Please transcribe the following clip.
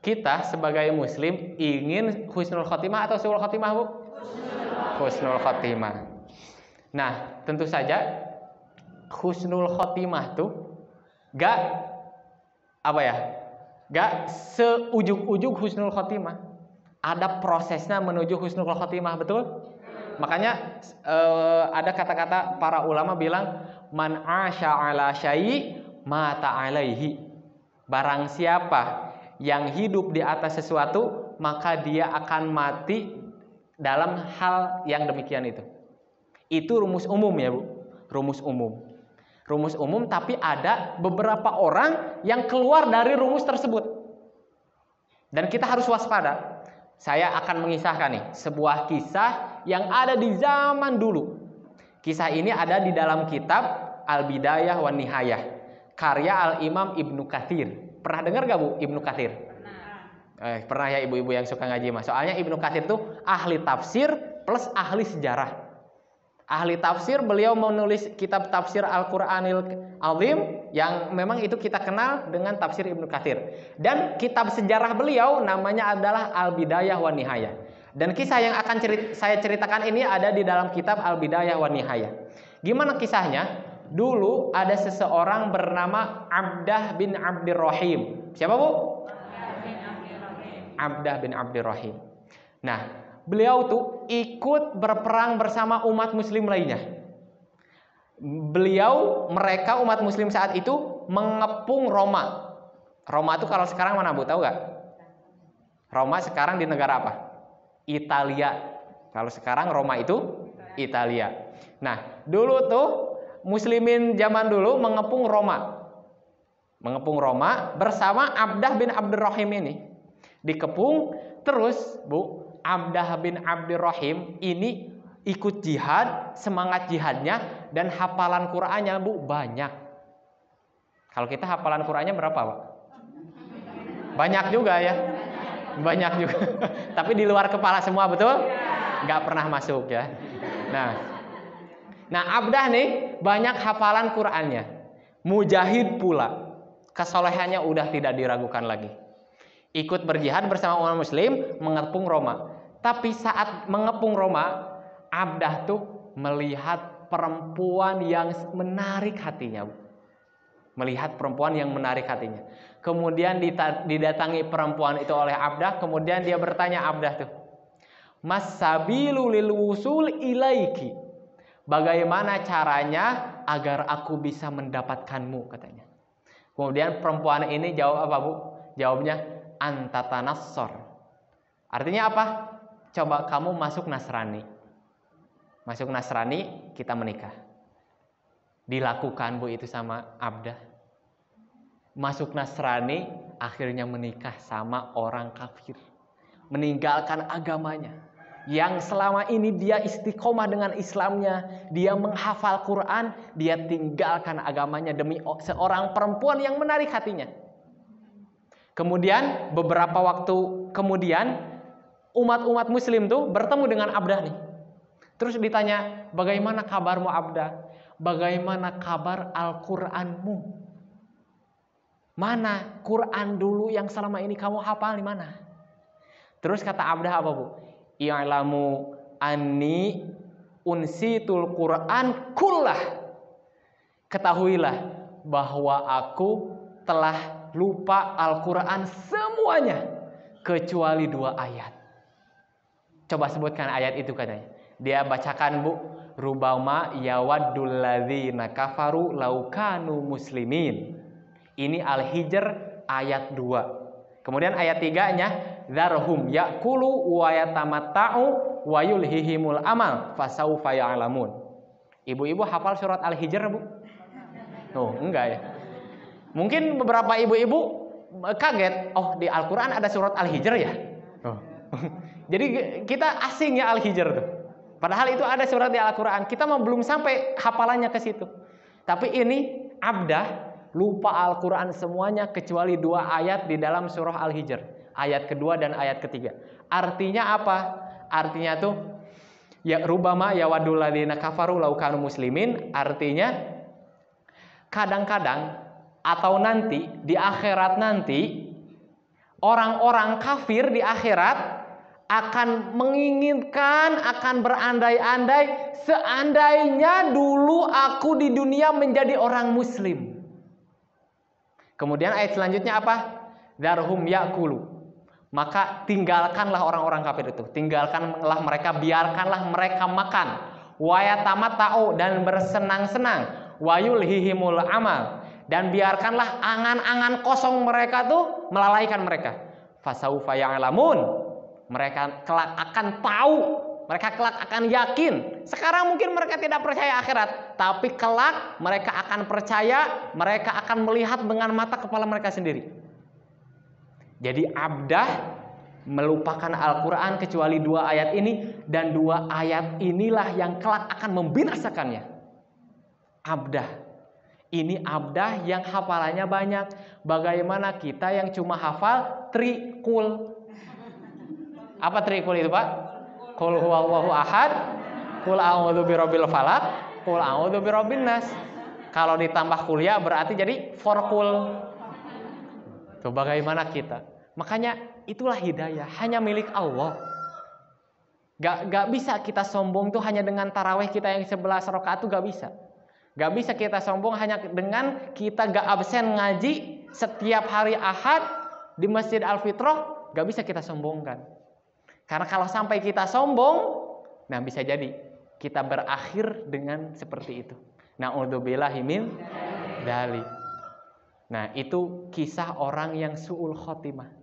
kita sebagai muslim ingin husnul khotimah atau suul khotimah, Bu? Husnul khotimah. Nah, tentu saja husnul khotimah tuh gak seujug-ujug husnul khotimah. Ada prosesnya menuju husnul khotimah, betul? Makanya ada kata-kata para ulama bilang man asya ala syai' mata alaihi. Barang siapa yang hidup di atas sesuatu, maka dia akan mati dalam hal yang demikian itu. Itu rumus umum ya, Bu. Rumus umum. Rumus umum, tapi ada beberapa orang yang keluar dari rumus tersebut. Dan kita harus waspada. Saya akan mengisahkan nih sebuah kisah yang ada di zaman dulu. Kisah ini ada di dalam kitab Al-Bidayah wan Nihayah, karya Al-Imam Ibnu Katsir. Pernah dengar gak, Bu, Ibnu Katsir? Pernah ya ibu-ibu yang suka ngaji mah. Soalnya Ibnu Katsir tuh ahli tafsir plus ahli sejarah. Ahli tafsir, beliau menulis kitab tafsir Al-Qur'anil Azim yang memang itu kita kenal dengan tafsir Ibnu Katsir. Dan kitab sejarah beliau namanya adalah Al-Bidayah wan Nihayah. Dan kisah yang akan saya ceritakan ini ada di dalam kitab Al-Bidayah wan Nihayah. Gimana kisahnya? Dulu ada seseorang bernama Abdah bin Abdirrahim. Siapa, Bu? Abdah bin Abdirrahim. Nah, beliau tuh ikut berperang bersama umat muslim lainnya. Mereka umat muslim saat itu mengepung Roma. Roma itu kalau sekarang mana, Bu, tahu gak? Roma sekarang di negara apa? Italia. Kalau sekarang Roma itu Italia. Nah, dulu tuh muslimin zaman dulu mengepung Roma. Mengepung Roma bersama Abdah bin Abdirrahim ini. Dikepung terus, Bu, Abdah bin Abdirrahim ini ikut jihad, semangat jihadnya, dan hafalan Qur'annya, Bu, banyak. Kalau kita hafalan Qur'annya berapa, Pak? Banyak juga ya. Banyak juga. Tapi di luar kepala semua, betul? Gak pernah masuk ya. Nah, Abdah nih banyak hafalan Qur'annya. Mujahid pula. Kesolehannya udah tidak diragukan lagi. Ikut berjihad bersama umat muslim mengepung Roma. Tapi saat mengepung Roma, Abdah tuh melihat perempuan yang menarik hatinya. Melihat perempuan yang menarik hatinya. Kemudian didatangi perempuan itu oleh Abdah. Kemudian dia bertanya Abdah tuh, Mas sabilu lil wusul ilaiki. Bagaimana caranya agar aku bisa mendapatkanmu, katanya. Kemudian perempuan ini jawab apa, Bu? Jawabnya anta tanassor. Artinya apa? Coba kamu masuk Nasrani. Masuk Nasrani, kita menikah. Dilakukan, Bu, itu sama Abdah. Masuk Nasrani, akhirnya menikah sama orang kafir. Meninggalkan agamanya. Yang selama ini dia istiqomah dengan Islamnya, dia menghafal Quran, dia tinggalkan agamanya demi seorang perempuan yang menarik hatinya. Kemudian beberapa waktu kemudian umat-umat muslim tuh bertemu dengan Abdah nih. Terus ditanya, bagaimana kabarmu Abdah? Bagaimana kabar Al-Quranmu? Mana Quran dulu yang selama ini kamu hafal di mana? Terus kata Abdah apa, Bu? I'lamu anni unsitul Quran kullah. Ketahuilah bahwa aku telah lupa Al-Quran semuanya kecuali 2 ayat. Coba sebutkan ayat itu, katanya. Dia bacakan, Bu, rubama yawaddul ladzina kafaru law kanu muslimin. Ini Al-Hijr ayat 2. Kemudian ayat 3-nya dzarhum ya'kulu wa yatamatta'u wa yulhihimul amal fasaufa ya'lamun. Ibu-ibu hafal surat Al-Hijr, Bu? Oh, enggak ya. Mungkin beberapa ibu-ibu kaget, oh di Al-Quran ada surat Al-Hijr ya? Oh. Jadi kita asing ya Al-Hijr tuh. Padahal itu ada surat di Al-Quran. Kita belum sampai hafalannya ke situ. Tapi ini Abdah lupa Al-Quran semuanya kecuali 2 ayat di dalam surah Al-Hijr. Ayat kedua dan ayat ketiga. Artinya apa? Artinya tuh ya rubama yawadul ladzina kafaru law kanu muslimin. Artinya kadang-kadang atau nanti di akhirat nanti orang-orang kafir di akhirat akan menginginkan, akan berandai-andai, seandainya dulu aku di dunia menjadi orang muslim. Kemudian ayat selanjutnya apa? Darhum yakulu. Maka tinggalkanlah orang-orang kafir itu. Tinggalkanlah mereka, biarkanlah mereka makan. Wayatamata'u, dan bersenang-senang. Wayulhihimul amal, dan biarkanlah angan-angan kosong mereka tuh melalaikan mereka. Fasaufa ya'lamun. Mereka kelak akan tahu, mereka kelak akan yakin. Sekarang mungkin mereka tidak percaya akhirat, tapi kelak mereka akan percaya, mereka akan melihat dengan mata kepala mereka sendiri. Jadi abdah melupakan Al-Quran kecuali 2 ayat ini, dan 2 ayat inilah yang kelak akan membinasakannya. Abdah. Ini abdah yang hafalannya banyak. Bagaimana kita yang cuma hafal trikul? Apa trikul itu, Pak? Qul huwallahu ahad, qul a'udzu birabbil falaq, qul a'udzu birabbin nas. Kalau ditambah kuliah berarti jadi forkul. Tuh bagaimana kita? Makanya itulah hidayah, hanya milik Allah. Gak bisa kita sombong tuh hanya dengan tarawih kita yang 11 rakaat tuh gak bisa. Gak bisa kita sombong hanya dengan kita gak absen ngaji setiap hari Ahad di Masjid Al-Fitrah, gak bisa kita sombongkan. Karena kalau sampai kita sombong, nah bisa jadi kita berakhir dengan seperti itu. Na'udzubillahi min dzalik. Nah, itu kisah orang yang su'ul khotimah.